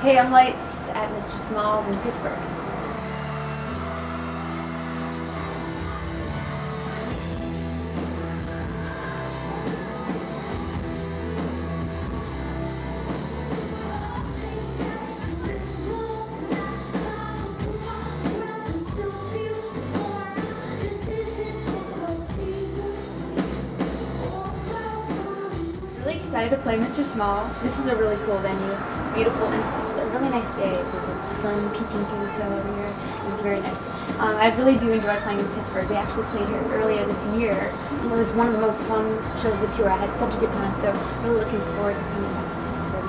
Hey, I'm Lights at Mr. Small's in Pittsburgh. Really excited to play Mr. Small's. This is a really cool venue. It's beautiful and it's a really nice day. There's like the sun peeking through this hill over here. And it's very nice. I really do enjoy playing in Pittsburgh. We actually played here earlier this year. And it was one of the most fun shows of the tour. I had such a good time, so really looking forward to coming back to Pittsburgh.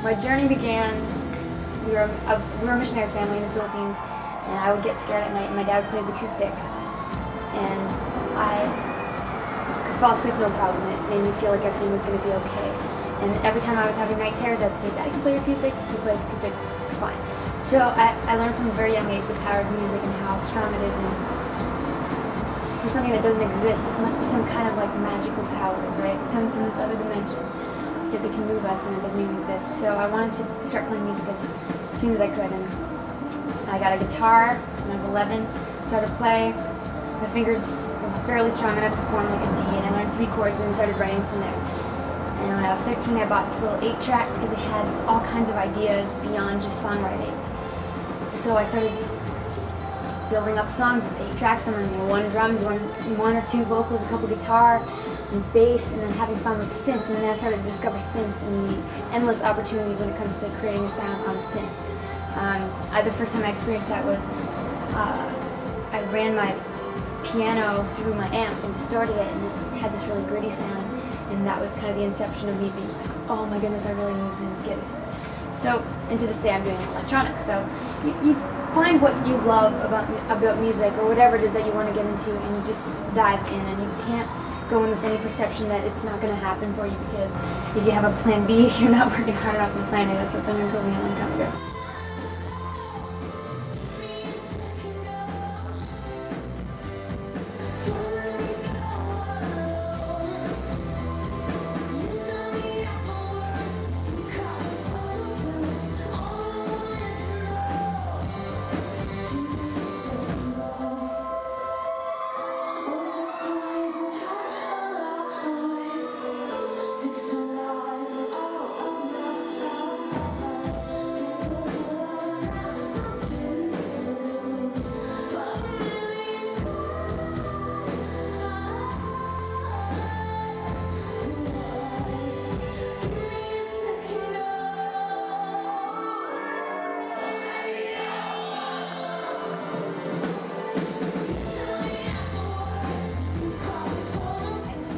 My journey began, we were a missionary family in the Philippines, and I would get scared at night, and my dad plays acoustic, and I could fall asleep no problem. It made me feel like everything was going to be okay. And every time I was having night terrors, I'd say, Dad, you play your acoustic? He plays acoustic, it's fine. So I learned from a very young age the power of music and how strong it is, and for something that doesn't exist, it must be some kind of like magical powers, right? It's coming from this other dimension, because it can move us and it doesn't even exist. So I wanted to start playing music as soon as I could, and I got a guitar when I was 11, started to play. My fingers were barely strong enough to form like a D, and I learned 3 chords and then started writing from there. And when I was 13, I bought this little 8-track because it had all kinds of ideas beyond just songwriting. So I started building up songs with 8 tracks, and then 1 drum, 1 or 2 vocals, a couple guitar, and bass, and then having fun with synths. And then I started to discover synths and the endless opportunities when it comes to creating a sound on synth. The first time I experienced that was I ran my piano through my amp and distorted it, and it had this really gritty sound, and that was kind of the inception of me being like, oh my goodness, I really need to get this. So, and to this day I'm doing electronics. So you find what you love about music, or whatever it is that you want to get into, and you just dive in, and you can't go in with any perception that it's not going to happen for you, because if you have a plan B, you're not working hard enough on plan A. That's what someone told me a long time ago.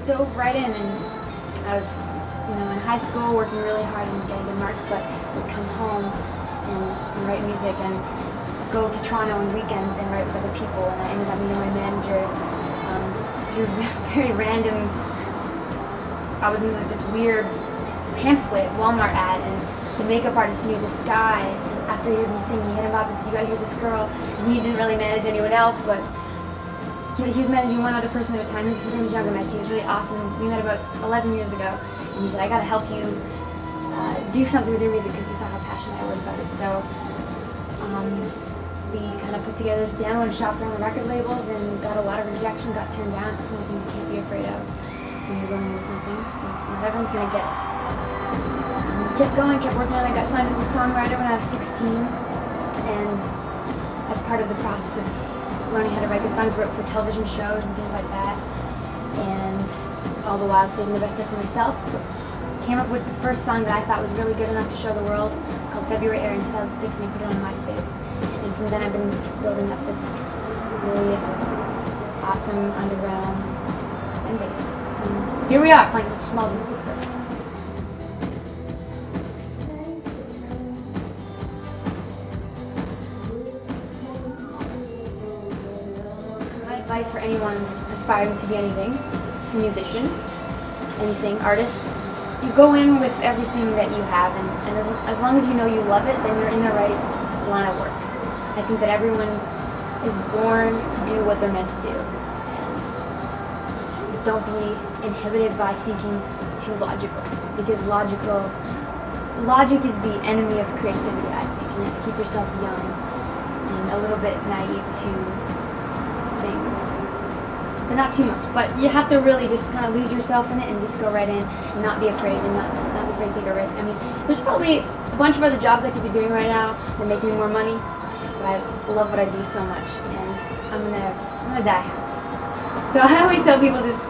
Dove right in, and I was, in high school working really hard and getting good marks, but would come home and write music and go to Toronto on weekends and write with other people, and I ended up meeting my manager through very random. I was in this weird pamphlet Walmart ad, and the makeup artist knew this guy, and after he heard me sing, he hit him up and said, you gotta hear this girl, and he didn't really manage anyone else, but he was managing one other person at a time. His name was Younger Mesh. He was really awesome. We met about 11 years ago, and he said, I gotta help you do something with your music, because he saw how passionate I was about it. So we kind of put together this demo and shopped around the record labels and got a lot of rejection, got turned down. It's one of the things you can't be afraid of when you're going into something, because not everyone's gonna get it. Kept going, kept working on it. I got signed as a songwriter when I was 16, and as part of the process of learning how to write good songs, wrote for television shows and things like that, and all the while saving the best stuff for myself. Came up with the first song that I thought was really good enough to show the world. It's called February Air in 2006, and I put it on MySpace. And from then I've been building up this really awesome underground fan base. And here we are, playing Mr. Small's in Pittsburgh. Advice for anyone aspiring to be anything, to a musician, anything, artist, you go in with everything that you have, and as long as you know you love it, then you're in the right line of work. I think that everyone is born to do what they're meant to do. And don't be inhibited by thinking too logical, because logic is the enemy of creativity, I think. You have to keep yourself young and a little bit naive to things, but not too much. But you have to really just kind of lose yourself in it and just go right in and not be afraid and not be afraid to take a risk. I mean, there's probably a bunch of other jobs I could be doing right now that make me more money, but I love what I do so much, and I'm gonna die happy. So I always tell people, just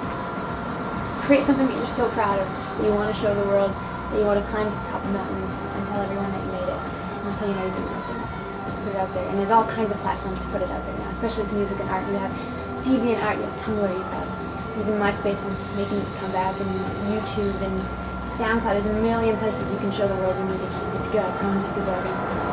create something that you're so proud of, that you want to show the world, that you want to climb to the top of the mountain and tell everyone that you made it, and tell you know you did nothing. Put it out there, and there's all kinds of platforms to put it out there now, especially with music and art. You have DeviantArt, you have Tumblr, you have even MySpace is making its comeback, and YouTube and SoundCloud. There's a million places you can show the world your music. It's good. I promise people are going to